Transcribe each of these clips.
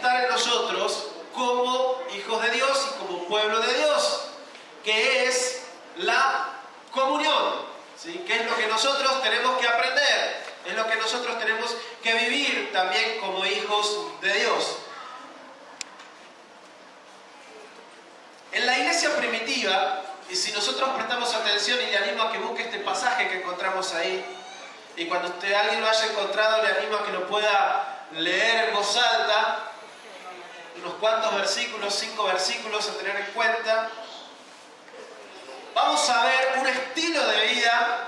estar en nosotros como hijos de Dios y como pueblo de Dios, que es la comunión, ¿sí? Que es lo que nosotros tenemos que aprender, es lo que nosotros tenemos que vivir también como hijos de Dios. En la iglesia primitiva, y si nosotros prestamos atención, y le animo a que busque este pasaje que encontramos ahí, y cuando alguien lo haya encontrado, le animo a que lo pueda leer en voz alta, unos cuantos versículos, 5 versículos a tener en cuenta. Vamos a ver un estilo de vida,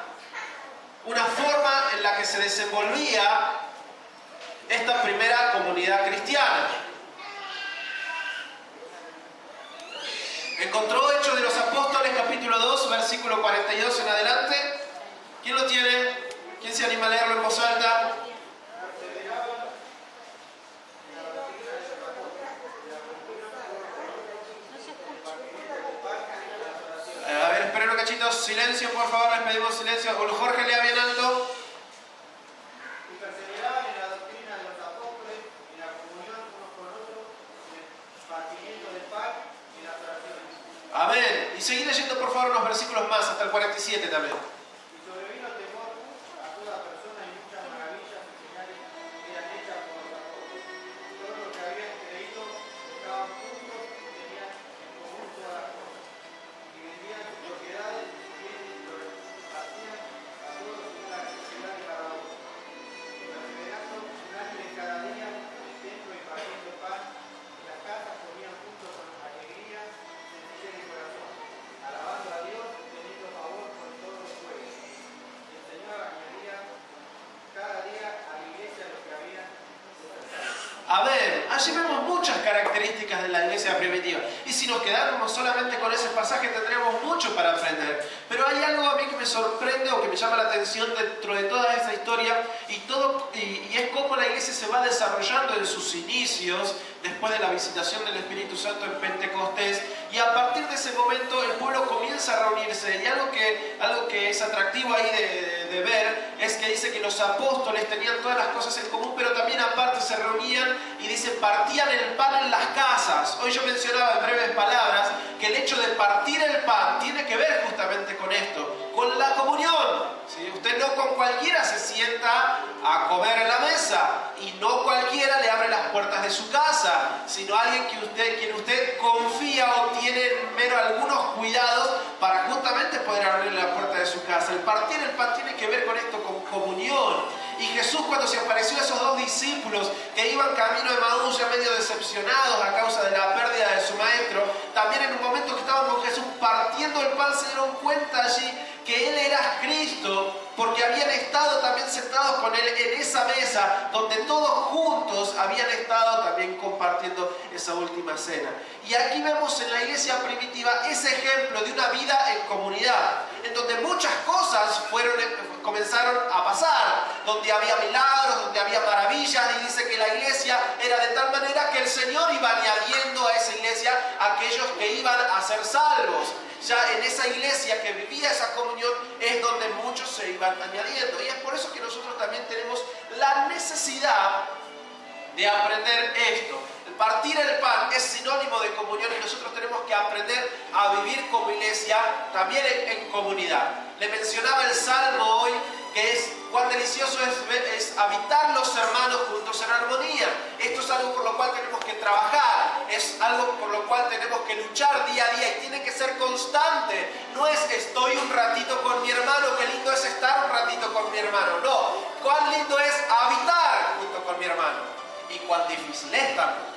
una forma en la que se desenvolvía esta primera comunidad cristiana. Encontró Hechos de los Apóstoles, capítulo 2, versículo 42 en adelante. ¿Quién lo tiene? ¿Quién se anima a leerlo en voz alta? A ver, esperen un cachito. Silencio, por favor, les pedimos silencio. Jorge, lea bien alto. Y perseveraban en la doctrina de los apóstoles, en la comunión unos con otros, en el partimiento del pan y en las oraciones. Amén. Y seguí leyendo, por favor, unos versículos más, hasta el 47 también. Y sobrevino temor a toda persona y muchas maravillas y señales eran hechas por los apóstoles. Y todos los que habían creído estaban juntos y tenían en común todas las cosas. Y vendían sus propiedades y sus bienes y los repartían a todos según la necesidad de cada uno. Y perseverando unánimes cada día en el templo y partiendo pan, en las casas comían juntos con alegría, sencillez de corazón, alabando a Dios y teniendo favor con todos los pueblos. Y el Señor añadía cada día a la iglesia los que habían de ser salvos. Amén. Allí vemos muchas características de la iglesia primitiva. Y si nos quedáramos solamente con ese pasaje, tendríamos mucho para aprender. Pero hay algo a mí que me sorprende o que me llama la atención dentro de toda esta historia, y es cómo la iglesia se va desarrollando en sus inicios, después de la visitación del Espíritu Santo en Pentecostés, y a partir de ese momento el pueblo comienza a reunirse. Y algo que es atractivo ahí de ver es que dice que los apóstoles tenían todas las cosas en común, pero también aparte se reunían y dice partían el pan en las casas. Hoy yo mencionaba en breves palabras que el hecho de partir el pan tiene que ver justamente con esto, con la comunión. ¿Sí? Usted no con cualquiera se sienta a comer en la mesa, y no cualquiera le abre las puertas de su casa, sino alguien quien usted confía o tiene menos algunos cuidados para justamente poder abrir la puerta de su casa. El partir el pan tiene que ver con esto, con comunión. Y Jesús, cuando se apareció a esos 2 discípulos que iban camino de Emaús ya medio decepcionados a causa de la pérdida de su maestro, también en un momento que estaban con Jesús partiendo el pan se dieron cuenta allí que Él era Cristo, porque habían estado también sentados con Él en esa mesa donde todos juntos habían estado también compartiendo esa última cena. Y aquí vemos en la iglesia primitiva ese ejemplo de una vida en comunidad, en donde muchas cosas comenzaron a pasar, donde había milagros, donde había maravillas, y dice que la iglesia era de tal manera que el Señor iba añadiendo a esa iglesia a aquellos que iban a ser salvos. Ya en esa iglesia que vivía esa comunión es donde muchos se iban añadiendo. Y es por eso que nosotros también tenemos la necesidad de aprender esto. El partir el pan es sinónimo de comunión, y nosotros tenemos que aprender a vivir como iglesia también en comunidad. Le mencionaba el Salmo hoy, que es cuán delicioso es habitar los hermanos juntos en armonía. Esto es algo por lo cual tenemos que trabajar, es algo por lo cual tenemos que luchar día a día, y tiene que ser constante. No es estoy un ratito con mi hermano, qué lindo es estar un ratito con mi hermano. No, cuán lindo es habitar junto con mi hermano, y cuán difícil es también.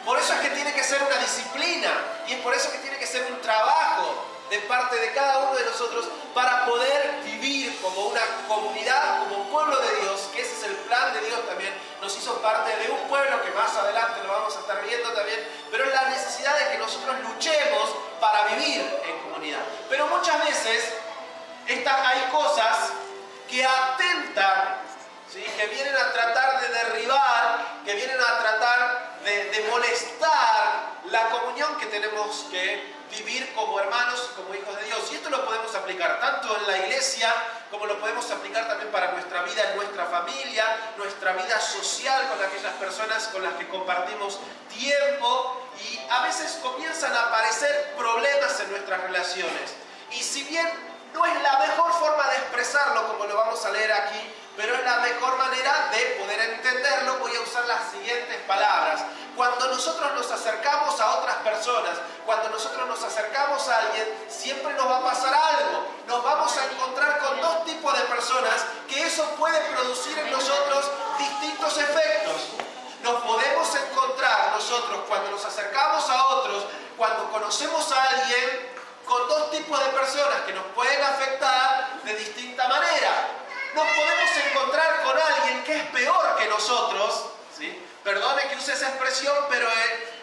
Por eso es que tiene que ser una disciplina, y es por eso que tiene que ser un trabajo de parte de cada uno de nosotros para poder vivir como una comunidad, como un pueblo de Dios, que ese es el plan de Dios también. Nos hizo parte de un pueblo que más adelante lo vamos a estar viendo también, pero es la necesidad de que nosotros luchemos para vivir en comunidad. Pero muchas veces hay cosas que atentan, ¿sí? Que vienen a tratar de derribar, que vienen a tratar de molestar la comunión que tenemos que vivir como hermanos y como hijos de Dios. Y esto lo podemos aplicar tanto en la iglesia como lo podemos aplicar también para nuestra vida en nuestra familia, nuestra vida social con aquellas personas con las que compartimos tiempo, y a veces comienzan a aparecer problemas en nuestras relaciones. Y si bien no es la mejor forma de expresarlo, como lo vamos a leer aquí, pero es la mejor manera de poder entenderlo, voy a usar las siguientes palabras. Cuando nosotros nos acercamos a otras personas, cuando nosotros nos acercamos a alguien, siempre nos va a pasar algo. Nos vamos a encontrar con dos tipos de personas que eso puede producir en nosotros distintos efectos. Nos podemos encontrar nosotros cuando nos acercamos a otros, cuando conocemos a alguien, con dos tipos de personas que nos pueden afectar de distinta manera. Nos podemos encontrar con alguien que es peor que nosotros, ¿sí? Perdone que use esa expresión, pero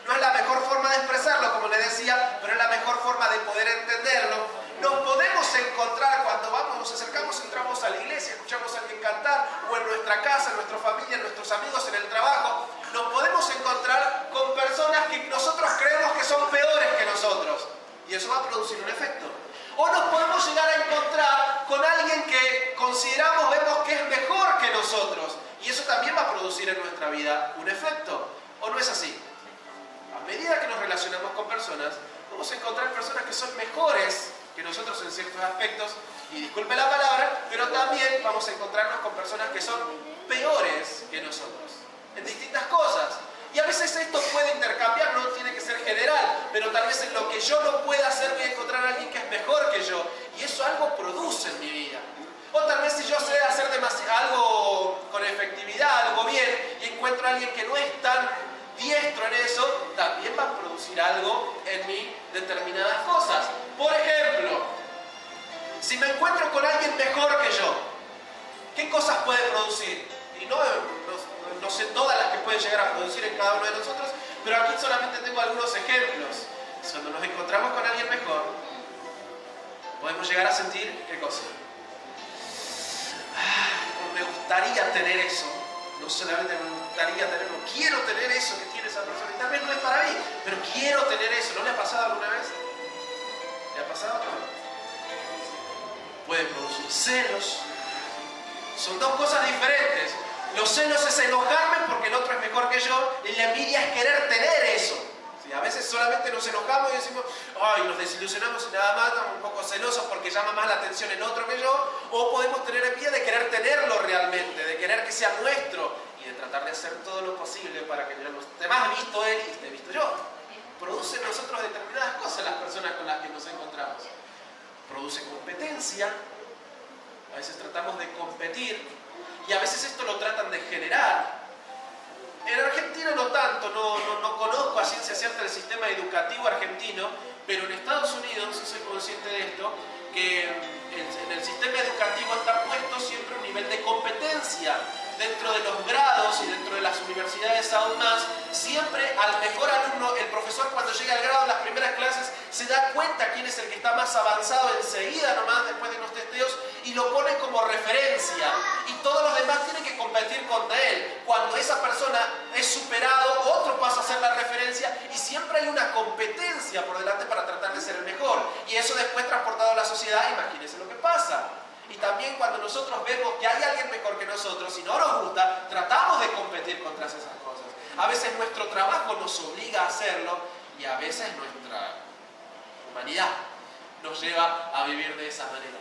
no es la mejor forma de expresarlo, como le decía, pero es la mejor forma de poder entenderlo. Nos podemos encontrar cuando nos acercamos, entramos a la iglesia, escuchamos a alguien cantar, o en nuestra casa, en nuestra familia, en nuestros amigos, en el trabajo. Nos podemos encontrar con personas que nosotros creemos que son peores que nosotros, y eso va a producir un efecto. O nos podemos llegar a encontrar con alguien que consideramos, vemos que es mejor que nosotros, y eso también va a producir en nuestra vida un efecto. ¿O no es así? A medida que nos relacionamos con personas, vamos a encontrar personas que son mejores que nosotros en ciertos aspectos, y disculpe la palabra, pero también vamos a encontrarnos con personas que son peores que nosotros, en distintas cosas. Y a veces esto puede intercambiar, no tiene que ser general, pero tal vez en lo que yo no pueda hacer voy a encontrar a alguien que es mejor que yo, y eso algo produce en mi vida. O tal vez si yo sé hacer algo con efectividad, algo bien, y encuentro a alguien que no es tan diestro en eso, también va a producir algo en mí, determinadas cosas. Por ejemplo, si me encuentro con alguien mejor que yo, ¿qué cosas puede producir? Y no sé todas las que pueden llegar a producir en cada uno de nosotros, pero aquí solamente tengo algunos ejemplos. Cuando nos encontramos con alguien mejor, podemos llegar a sentir, ¿qué cosa? Me gustaría tener eso. No solamente me gustaría tenerlo, quiero tener eso que tiene esa persona. Y tal vez no es para mí, pero quiero tener eso. ¿No le ha pasado alguna vez? ¿Le ha pasado? Puede producir celos. Son dos cosas diferentes. Los celos es enojarme porque el otro es mejor que yo, y la envidia es querer tener eso. ¿Sí? A veces solamente nos enojamos y decimos, ay, nos desilusionamos y nada más, estamos un poco celosos porque llama más la atención el otro que yo, o podemos tener envidia de querer tenerlo realmente, de querer que sea nuestro, y de tratar de hacer todo lo posible para que lo esté más visto él y esté visto yo. Produce en nosotros determinadas cosas las personas con las que nos encontramos. Produce competencia, a veces tratamos de competir, y a veces esto lo tratan de generar. En Argentina no tanto, no conozco a ciencia cierta el sistema educativo argentino, pero en Estados Unidos sí soy consciente de esto, que en el sistema educativo está puesto siempre un nivel de competencia. Dentro de los grados y dentro de las universidades aún más, siempre al mejor alumno, el profesor cuando llega al grado en las primeras clases se da cuenta quién es el que está más avanzado enseguida nomás después de los testeos, y lo pone como referencia, y todos los demás tienen que competir contra él. Cuando esa persona es superado, otro pasa a ser la referencia, y siempre hay una competencia por delante para tratar de ser el mejor, y eso después transportado a la sociedad, imagínense lo que pasa. Y también cuando nosotros vemos que hay alguien mejor que nosotros y no nos gusta, tratamos de competir contra esas cosas. A veces nuestro trabajo nos obliga a hacerlo, y a veces nuestra humanidad nos lleva a vivir de esa manera.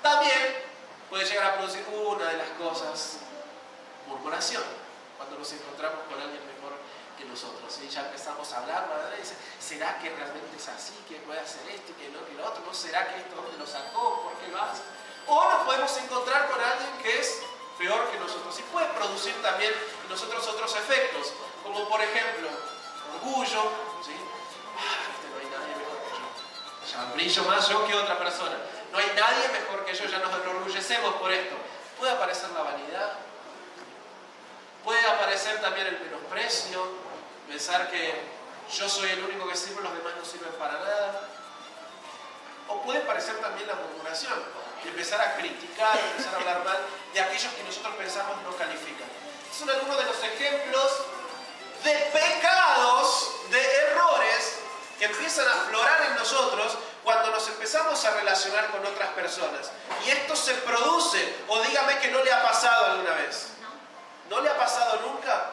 También puede llegar a producir una de las cosas, murmuración, cuando nos encontramos con alguien mejor que nosotros. Y ya empezamos a hablar, ¿verdad? Y dice, ¿será que realmente es así? ¿Que puede hacer esto? ¿Que no? ¿Que lo otro? ¿No será que esto dónde lo sacó? ¿Por qué lo hace? O nos podemos encontrar con alguien que es peor que nosotros, y puede producir también en nosotros otros efectos, como por ejemplo, orgullo, ¿sí? No hay nadie mejor que yo. Ya brillo más yo que otra persona. No hay nadie mejor que yo, ya nos enorgullecemos por esto. Puede aparecer la vanidad, puede aparecer también el menosprecio, pensar que yo soy el único que sirve, los demás no sirven para nada. O puede aparecer también la murmuración, y empezar a criticar, empezar a hablar mal de aquellos que nosotros pensamos no califican. Estos son algunos de los ejemplos de pecados, de errores empiezan a aflorar en nosotros cuando nos empezamos a relacionar con otras personas. Y esto se produce, o dígame que no le ha pasado alguna vez. ¿No le ha pasado nunca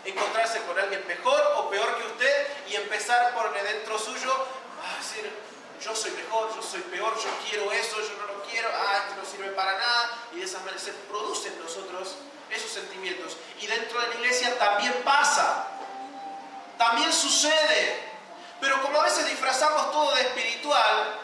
encontrarse con alguien mejor o peor que usted y empezar por dentro suyo a decir, yo soy mejor, yo soy peor, yo quiero eso, yo no lo quiero, esto no sirve para nada? Y de esa manera se producen en nosotros esos sentimientos. Y dentro de la iglesia también pasa, también sucede. Pero como a veces disfrazamos todo de espiritual,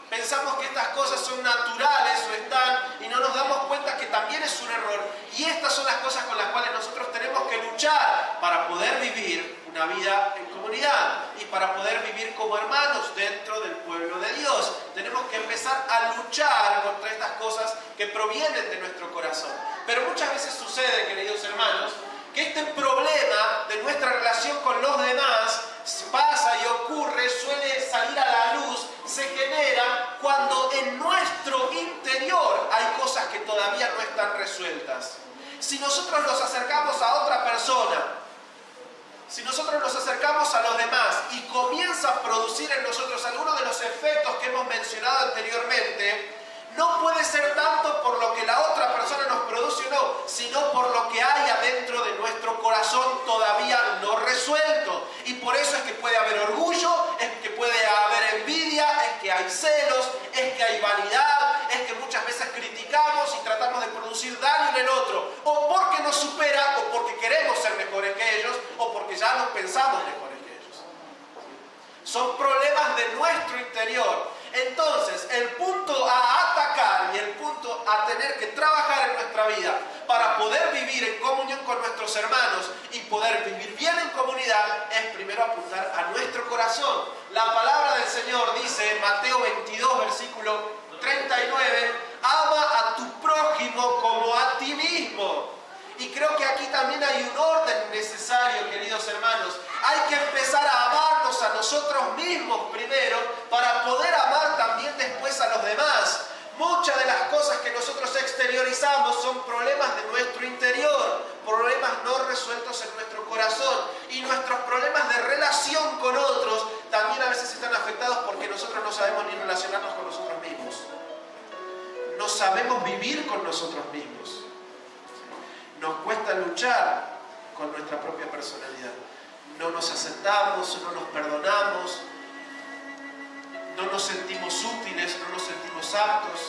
pensamos que estas cosas son naturales o están, y no nos damos cuenta que también es un error. Y estas son las cosas con las cuales nosotros tenemos que luchar para poder vivir una vida en comunidad y para poder vivir como hermanos dentro del pueblo de Dios. Tenemos que empezar a luchar contra estas cosas que provienen de nuestro corazón. Pero muchas veces sucede, queridos hermanos, que este problema de nuestra relación con los demás pasa y ocurre, suele salir a la luz, se genera cuando en nuestro interior hay cosas que todavía no están resueltas. Si nosotros nos acercamos a otra persona, si nosotros nos acercamos a los demás y comienza a producir en nosotros algunos de los efectos que hemos mencionado anteriormente, no puede ser tanto por lo que la otra persona nos produce o no, sino por lo que hay adentro de nuestro corazón todavía no resuelto. Y por eso es que puede haber orgullo, es que puede haber envidia, es que hay celos, es que hay vanidad, es que muchas veces criticamos y tratamos de producir daño en el otro, o porque nos supera, o porque queremos ser mejores que ellos, o porque ya nos pensamos mejores que ellos. Son problemas de nuestro interior. Entonces, el punto a atacar y el punto a tener que trabajar en nuestra vida para poder vivir en comunión con nuestros hermanos y poder vivir bien en comunidad es primero apuntar a nuestro corazón. La palabra del Señor dice en Mateo 22, versículo 39, ama a tu prójimo como a ti mismo. Y creo que aquí también hay un orden necesario, queridos hermanos. Hay que empezar a amarnos a nosotros mismos primero para poder amar también después a los demás. Muchas de las cosas que nosotros exteriorizamos son problemas de nuestro interior, problemas no resueltos en nuestro corazón. Y nuestros problemas de relación con otros también a veces están afectados porque nosotros no sabemos ni relacionarnos con nosotros mismos. No sabemos vivir con nosotros mismos. Nos cuesta luchar con nuestra propia personalidad. No nos aceptamos, no nos perdonamos, no nos sentimos útiles, no nos sentimos aptos.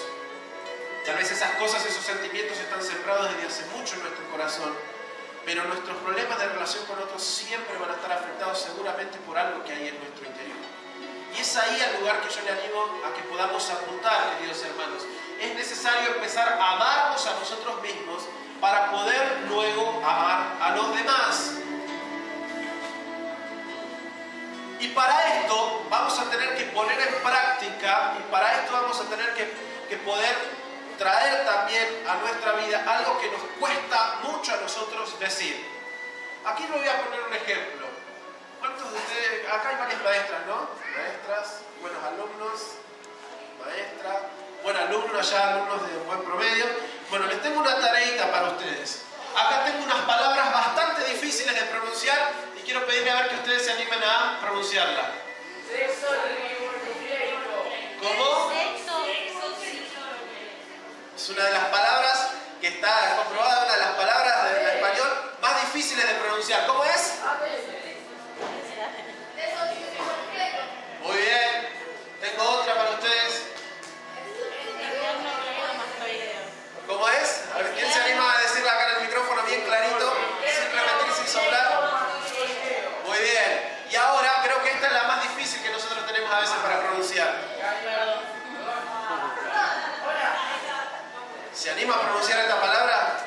Tal vez esas cosas, esos sentimientos están sembrados desde hace mucho en nuestro corazón, pero nuestros problemas de relación con otros siempre van a estar afectados seguramente por algo que hay en nuestro interior. Y es ahí el lugar que yo le animo a que podamos apuntar, queridos hermanos. Es necesario empezar a amarnos a nosotros mismos para poder luego amar a los demás. Y para esto vamos a tener que poner en práctica, y para esto vamos a tener que poder traer también a nuestra vida algo que nos cuesta mucho a nosotros decir. Aquí les voy a poner un ejemplo. ¿Cuántos de ustedes? Acá hay varias maestras, ¿no? Maestras, buenos alumnos, maestra, buen alumno, allá alumnos de buen promedio. Bueno, les tengo una tareita para ustedes. Acá tengo unas palabras bastante difíciles de pronunciar y quiero pedirle a ver que ustedes se animen a pronunciarla. Sexo ribonucleico. ¿Cómo? Es una de las palabras que está comprobada, una de las palabras del español más difíciles de pronunciar. ¿Cómo es? Muy bien. Tengo otra para ustedes. ¿Cómo es? A ver, ¿quién se anima a decirla acá en el micrófono bien clarito? Sin repetir, sin soplar. Muy bien. Y ahora creo que esta es la más difícil que nosotros tenemos a veces para pronunciar. ¿Se anima a pronunciar esta palabra?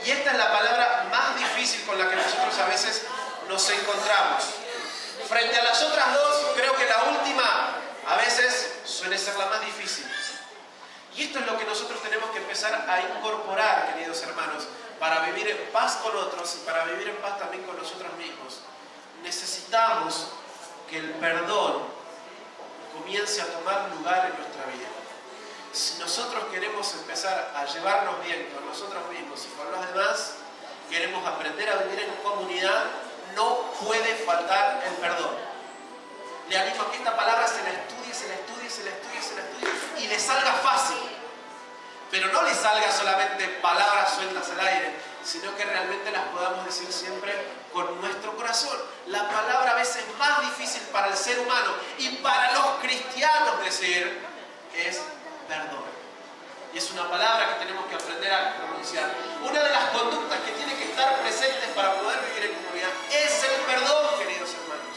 Y esta es la palabra más difícil con la que nosotros a veces nos encontramos. Frente a las otras dos, creo que la última a veces suele ser la más difícil. Y esto es lo que nosotros tenemos que empezar a incorporar, queridos hermanos, para vivir en paz con otros y para vivir en paz también con nosotros mismos. Necesitamos que el perdón comience a tomar lugar en nuestra vida. Si nosotros queremos empezar a llevarnos bien con nosotros mismos y con los demás, queremos aprender a vivir en comunidad, no puede faltar el perdón. le animo a que esta palabra se la estudie, se la estudie, se la estudie, se la estudie y le salga fácil. Pero no le salga solamente palabras sueltas al aire, sino que realmente las podamos decir siempre con nuestro corazón. La palabra a veces más difícil para el ser humano y para los cristianos decir es perdón. Y es una palabra que tenemos que aprender a pronunciar. Una de las conductas que tiene que estar presentes para poder vivir en comunidad es el perdón, queridos hermanos.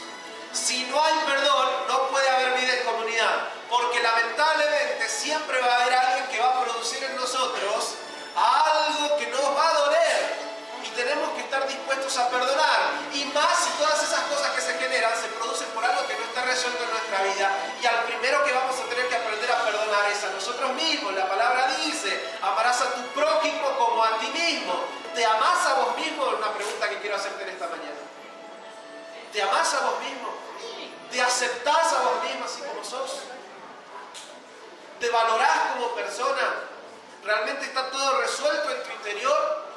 Si no hay perdón, no puede haber vida en comunidad, porque lamentablemente siempre va a haber alguien que va a producir en nosotros algo que nos va a doler. Y tenemos que estar dispuestos a perdonar. Y más si todas esas cosas que se generan se producen por algo que no está resuelto en nuestra vida. Y al primero que vamos a tener que aprender a perdonar es a nosotros mismos. La palabra dice, amarás a tu prójimo como a ti mismo. ¿Te amás a vos mismo? Es una pregunta que quiero hacerte en esta mañana. ¿Te amás a vos mismo? ¿Te aceptás a vos mismo así como sos? ¿Te valorás como persona? ¿Realmente está todo resuelto en tu interior?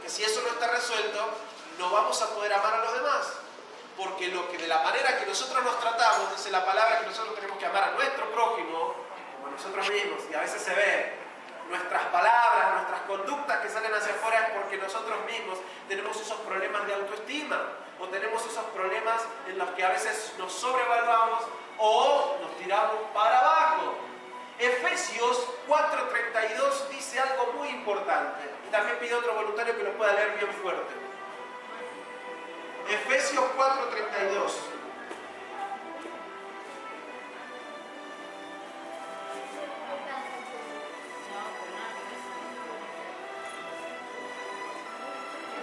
Que si eso no está resuelto, no vamos a poder amar a los demás. Porque de la manera que nosotros nos tratamos, dice la palabra que nosotros tenemos que amar a nuestro prójimo, como a nosotros mismos, y a veces se ve, nuestras palabras, nuestras conductas que salen hacia afuera es porque nosotros mismos tenemos esos problemas de autoestima, o tenemos esos problemas en los que a veces nos sobrevaluamos o nos tiramos para abajo. Efesios 4:32 dice algo muy importante. Y también pido a otro voluntario que lo pueda leer bien fuerte. Efesios 4:32.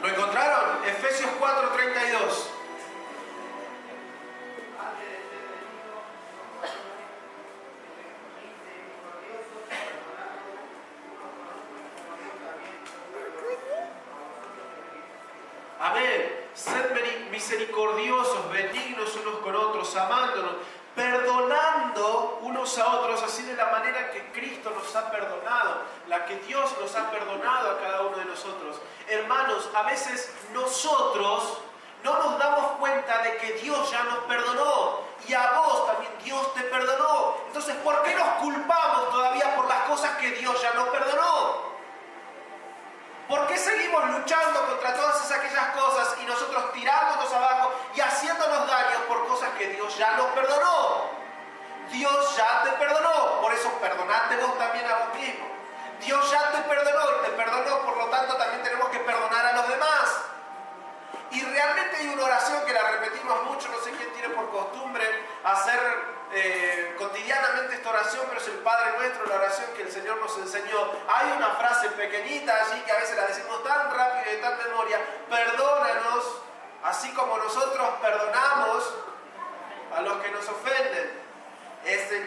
¿Lo encontraron? Efesios 4:32. Amén. Sed misericordiosos, benignos unos con otros, amándonos, perdonando unos a otros, así de la manera que Cristo nos ha perdonado, la que Dios nos ha perdonado a cada uno de nosotros. Hermanos, a veces nosotros no nos damos cuenta de que Dios ya nos perdonó y a vos también Dios te perdonó. Entonces, ¿por qué nos culpamos todavía por las cosas que Dios ya nos perdonó? ¿Por qué seguimos luchando contra todas aquellas cosas y nosotros tirándonos abajo y haciéndonos daño por cosas que Dios ya nos perdonó? Dios ya te perdonó, por eso perdonate vos también a vos mismo. Dios ya te perdonó y te perdonó, por lo tanto también tenemos que perdonar a los demás. Y realmente hay una oración que la repetimos mucho, no sé quién tiene por costumbre hacer cotidianamente esta oración, pero es el Padre Nuestro, la oración que el Señor nos enseñó. Hay una frase pequeñita allí que a veces la decimos tan rápido y de tan memoria: perdónanos, así como nosotros perdonamos a los que nos ofenden.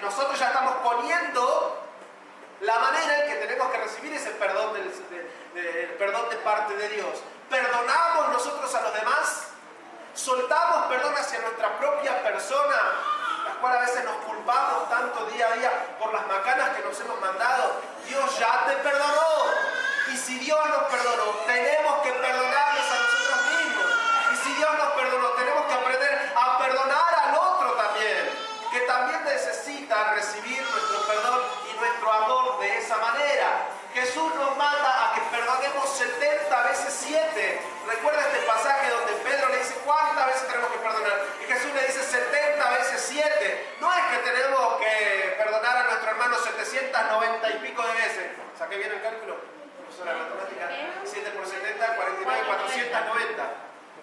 Nosotros ya estamos poniendo la manera en que tenemos que recibir ese perdón, el perdón de parte de Dios. ¿Perdonamos nosotros a los demás? ¿Soltamos perdón hacia nuestra propia persona, la cual a veces nos culpamos tanto día a día por las macanas que nos hemos mandado? Dios ya te perdonó. Y si Dios nos perdonó, tenemos que perdonarnos a nosotros mismos. Y si Dios nos perdonó, tenemos que aprender a perdonar al otro también, que también necesita recibir nuestro perdón y nuestro amor de esa manera. Jesús nos manda a que perdonemos 70 veces 7. Recuerda este pasaje donde Pedro le dice cuántas veces tenemos que perdonar. Y Jesús le dice 70 veces 7. No es que tenemos que perdonar a nuestro hermano 790 y pico de veces. ¿Saqué bien el cálculo? Profesora de matemática. 7 por 70, 49, 490.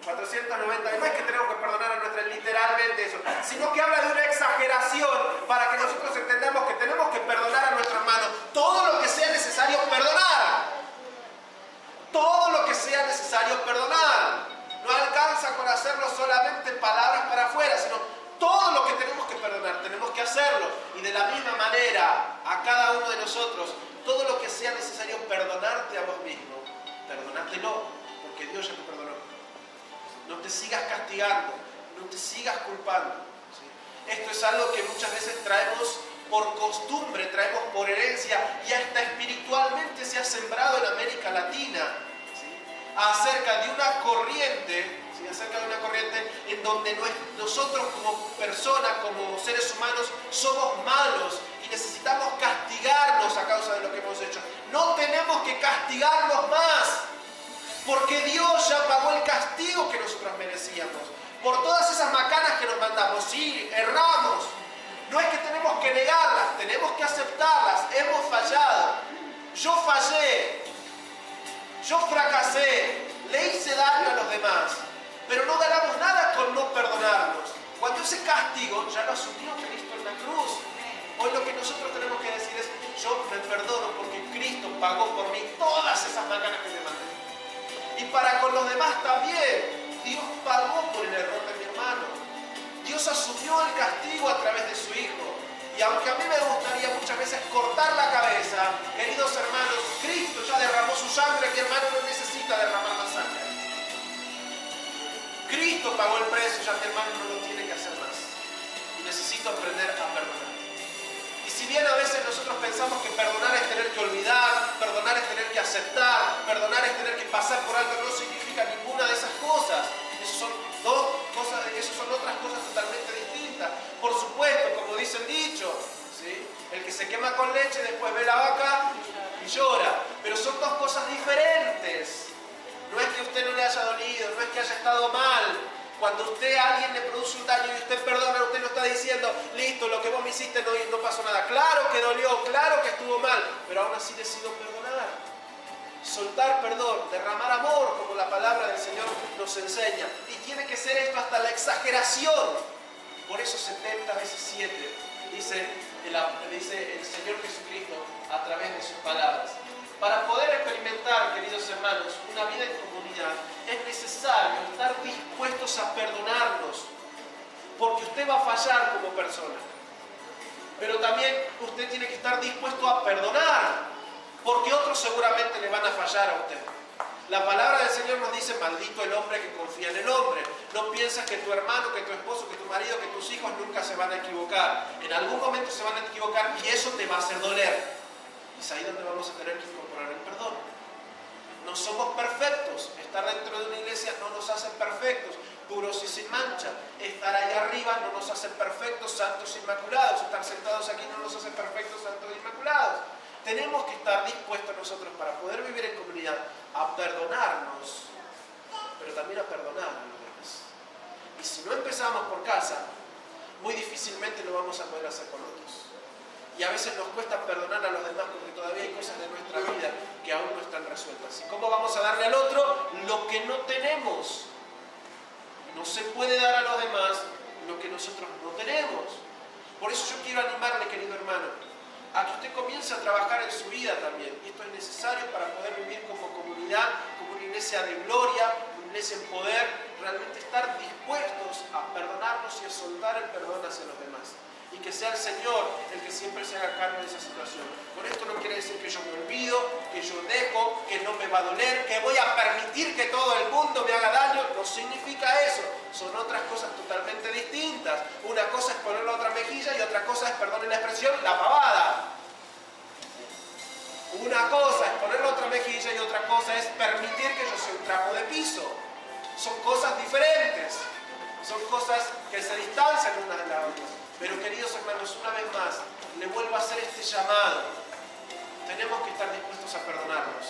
490, no es que tenemos que perdonar a nuestra, literalmente eso, sino que habla de una exageración para que nosotros entendamos que tenemos que perdonar a nuestro hermano todo lo que sea necesario perdonar. Todo lo que sea necesario perdonar. No alcanza con hacerlo solamente palabras para afuera, sino todo lo que tenemos que perdonar, tenemos que hacerlo. Y de la misma manera, a cada uno de nosotros, todo lo que sea necesario perdonarte a vos mismo, perdonátelo, porque Dios ya te perdonó. No te sigas castigando, no te sigas culpando. ¿Sí? Esto es algo que muchas veces traemos por costumbre, traemos por herencia y hasta espiritualmente se ha sembrado en América Latina, ¿sí? Acerca de una corriente, ¿sí? ¿sí? Acerca de una corriente en donde nosotros como personas, como seres humanos, somos malos y necesitamos castigarnos a causa de lo que hemos hecho. No tenemos que castigarnos más, porque Dios ya pagó el castigo que nosotros merecíamos. Por todas esas macanas que nos mandamos, sí, erramos. No es que tenemos que negarlas, tenemos que aceptarlas. Hemos fallado. Yo fallé. Yo fracasé. Le hice daño a los demás. Pero no ganamos nada con no perdonarnos. Cuando ese castigo ya lo asumió Cristo en la cruz. Hoy lo que nosotros tenemos que decir es: yo me perdono porque Cristo pagó por mí todas esas macanas que me mandé. Y para con los demás también. Dios pagó por el error de mi hermano. Dios asumió el castigo a través de su Hijo. Y aunque a mí me gustaría muchas veces cortar la cabeza, queridos hermanos, Cristo ya derramó su sangre, mi hermano no necesita derramar más sangre. Cristo pagó el precio, ya mi hermano no lo tiene que hacer más. Y necesito aprender a perdonar. Y si bien a veces nosotros pensamos que perdonar es tener que olvidar, perdonar es tener que aceptar, perdonar es tener que pasar por alto, no significa ninguna de esas cosas. Esas son otras cosas totalmente distintas. Por supuesto, como dice el dicho, ¿sí? El que se quema con leche después ve la vaca y llora. Pero son dos cosas diferentes. No es que a usted no le haya dolido, no es que haya estado mal. Cuando a alguien le produce un daño y usted perdona, usted no está diciendo: listo, lo que vos me hiciste no pasó nada. Claro que dolió, claro que estuvo mal, pero aún así decido perdonar. Soltar perdón, derramar amor, como la palabra del Señor nos enseña. Y tiene que ser esto hasta la exageración. Por eso 70 veces 7, dice el Señor Jesucristo a través de sus palabras. Para poder experimentar, queridos hermanos, una vida en comunidad, es necesario estar dispuestos a perdonarnos, porque usted va a fallar como persona. Pero también usted tiene que estar dispuesto a perdonar, porque otros seguramente le van a fallar a usted. La palabra del Señor nos dice: maldito el hombre que confía en el hombre. No piensas que tu hermano, que tu esposo, que tu marido, que tus hijos nunca se van a equivocar. En algún momento se van a equivocar y eso te va a hacer doler. Y es ahí donde vamos a tener que incorporar el perdón. No somos perfectos. Estar dentro de una iglesia no nos hace perfectos, puros y sin mancha. Estar ahí arriba no nos hace perfectos, santos, inmaculados. Estar sentados aquí no nos hace perfectos, santos, inmaculados. Tenemos que estar dispuestos nosotros, para poder vivir en comunidad, a perdonarnos, pero también a perdonar a los demás. Y si no empezamos por casa, muy difícilmente lo vamos a poder hacer con otros. Y a veces nos cuesta perdonar a los demás porque todavía hay cosas de nuestra vida que aún no están resueltas. ¿Y cómo vamos a darle al otro lo que no tenemos? No se puede dar a los demás lo que nosotros no tenemos. Por eso yo quiero animarle, querido hermano, a que usted comience a trabajar en su vida también. Y esto es necesario para poder vivir como comunidad, como una iglesia de gloria, una iglesia en poder, realmente estar dispuestos a perdonarnos y a soltar el perdón hacia los demás. Y que sea el Señor el que siempre se haga cargo de esa situación. Con esto no quiere decir que yo me olvido, que yo dejo, que no me va a doler, que voy a permitir que todo el mundo me haga daño. No significa eso. Son otras cosas totalmente distintas. Una cosa es poner la otra mejilla y otra cosa es, perdonen la expresión, la pavada. Una cosa es poner la otra mejilla y otra cosa es permitir que yo sea un trapo de piso. Son cosas diferentes. Son cosas que se distancian unas de las otras. Pero, queridos hermanos, una vez más, le vuelvo a hacer este llamado. Tenemos que estar dispuestos a perdonarnos.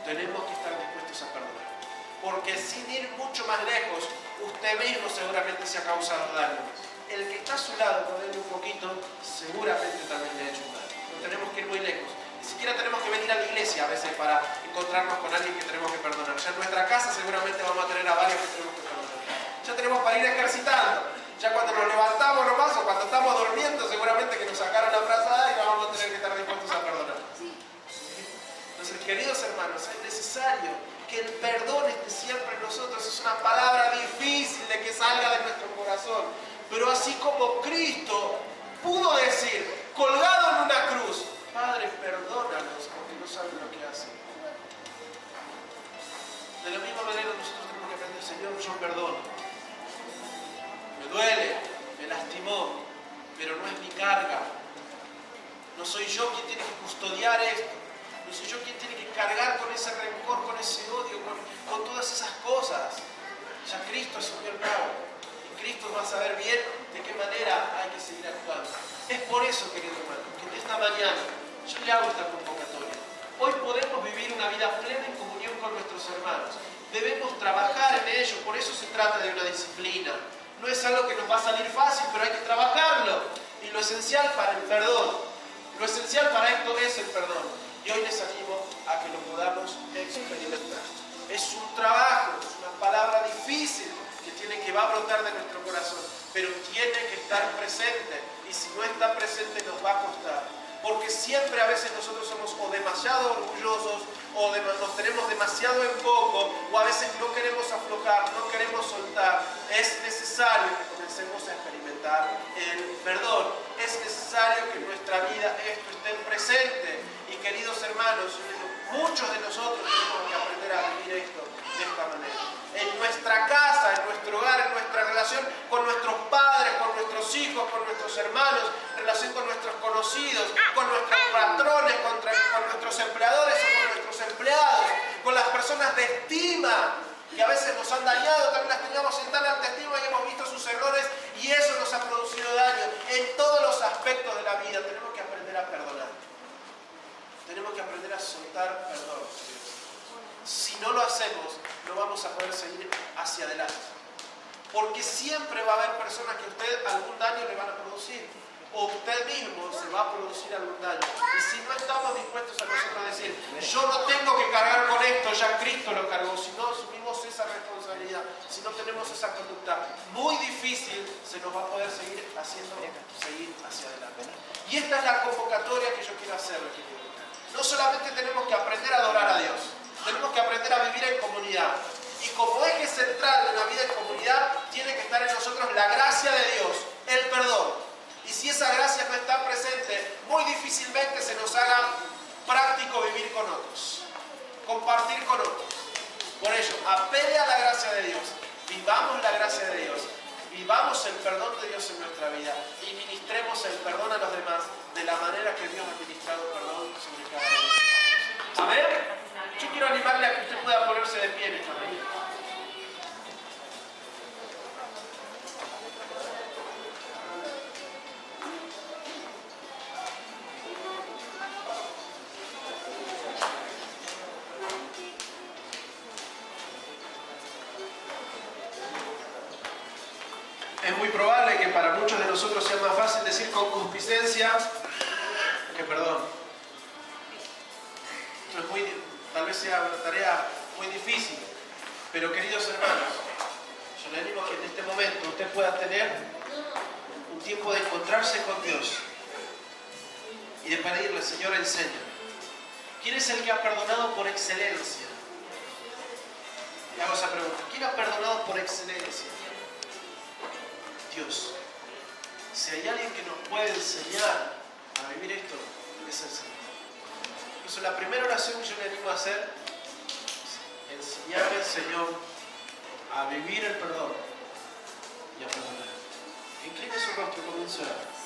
Tenemos que estar dispuestos a perdonar. Porque sin ir mucho más lejos, usted mismo seguramente se ha causado daño. El que está a su lado, con él un poquito, seguramente también le ha hecho un daño. No tenemos que ir muy lejos. Ni siquiera tenemos que venir a la iglesia a veces para encontrarnos con alguien que tenemos que perdonar. Ya en nuestra casa seguramente vamos a tener a varios que tenemos que perdonar. Ya tenemos para ir ejercitando. Ya cuando nos levantamos nomás o cuando estamos durmiendo, seguramente que nos sacaron la frazada y vamos a tener que estar dispuestos a perdonar. Entonces, queridos hermanos, es necesario que el perdón esté siempre en nosotros. Es una palabra difícil de que salga de nuestro corazón. Pero así como Cristo pudo decir, colgado en una cruz: Padre, perdónalos porque no saben lo que hacen. De la misma manera nosotros tenemos que aprender: Señor, yo perdono. Me duele, me lastimó, pero no es mi carga. No soy yo quien tiene que custodiar esto. No soy yo quien tiene que cargar con ese rencor, con ese odio, con todas esas cosas. Ya Cristo asumió el pago. Y Cristo va a saber bien de qué manera hay que seguir actuando. Es por eso, querido hermano, que en esta mañana yo le hago esta convocatoria. Hoy podemos vivir una vida plena en comunión con nuestros hermanos. Debemos trabajar en ello, por eso se trata de una disciplina. No es algo que nos va a salir fácil, pero hay que trabajarlo. Y lo esencial para el perdón, lo esencial para esto es el perdón. Y hoy les animo a que lo podamos experimentar. Es un trabajo, es una palabra difícil que va a brotar de nuestro corazón, pero tiene que estar presente. Y si no está presente nos va a costar. Porque siempre a veces nosotros somos o demasiado orgullosos o nos tenemos demasiado en poco, o a veces no queremos aflojar, no queremos soltar. Es necesario que comencemos a experimentar el perdón. Es necesario que en nuestra vida esto esté presente. Y queridos hermanos, muchos de nosotros tenemos que aprender a vivir esto de esta manera. En nuestra casa, en nuestro hogar, en nuestra relación con nuestros padres, con nuestros hijos, con nuestros hermanos, relación con nuestros conocidos, con nuestros patrones, con nuestros empleadores o con nuestros empleados, con las personas de estima que a veces nos han dañado, también las teníamos en tan alta estima y hemos visto sus errores y eso nos ha producido daño. En todos los aspectos de la vida tenemos que aprender a perdonar. Tenemos que aprender a soltar perdón. Si no lo hacemos, no vamos a poder seguir hacia adelante. Porque siempre va a haber personas que a usted algún daño le van a producir. O usted mismo se va a producir algún daño. Y si no estamos dispuestos a nosotros decir, yo no tengo que cargar con esto, ya Cristo lo cargó. Si no asumimos esa responsabilidad, si no tenemos esa conducta, muy difícil se nos va a poder seguir haciendo, seguir hacia adelante. Y esta es la convocatoria que yo quiero hacerles. No solamente tenemos que aprender a adorar a Dios, tenemos que aprender a vivir en comunidad. Y como eje central de la vida en comunidad, tiene que estar en nosotros la gracia de Dios, el perdón. Y si esa gracia no está presente, muy difícilmente se nos haga práctico vivir con otros, compartir con otros. Por ello, apele a la gracia de Dios, vivamos la gracia de Dios, vivamos el perdón de Dios en nuestra vida y ministremos el perdón a los demás de la manera que Dios ha ministrado perdón sobre cada uno de nosotros. Amén. Yo quiero animarle a que usted pueda ponerse de pie en esta mañana. Es muy probable que para muchos de nosotros sea más fácil decir concupiscencia que perdón. Tal vez sea una tarea muy difícil, pero queridos hermanos, yo le animo a que en este momento usted pueda tener un tiempo de encontrarse con Dios y de pedirle, Señor, enséñame. ¿Quién es el que ha perdonado por excelencia? Le hago esa pregunta. ¿Quién ha perdonado por excelencia? Dios. Si hay alguien que nos puede enseñar a vivir esto, es el Señor. Por eso la primera oración que yo le animo a hacer es enseñarle, Señor, a vivir el perdón y a perdonar. Incline su rostro, comienza a orar.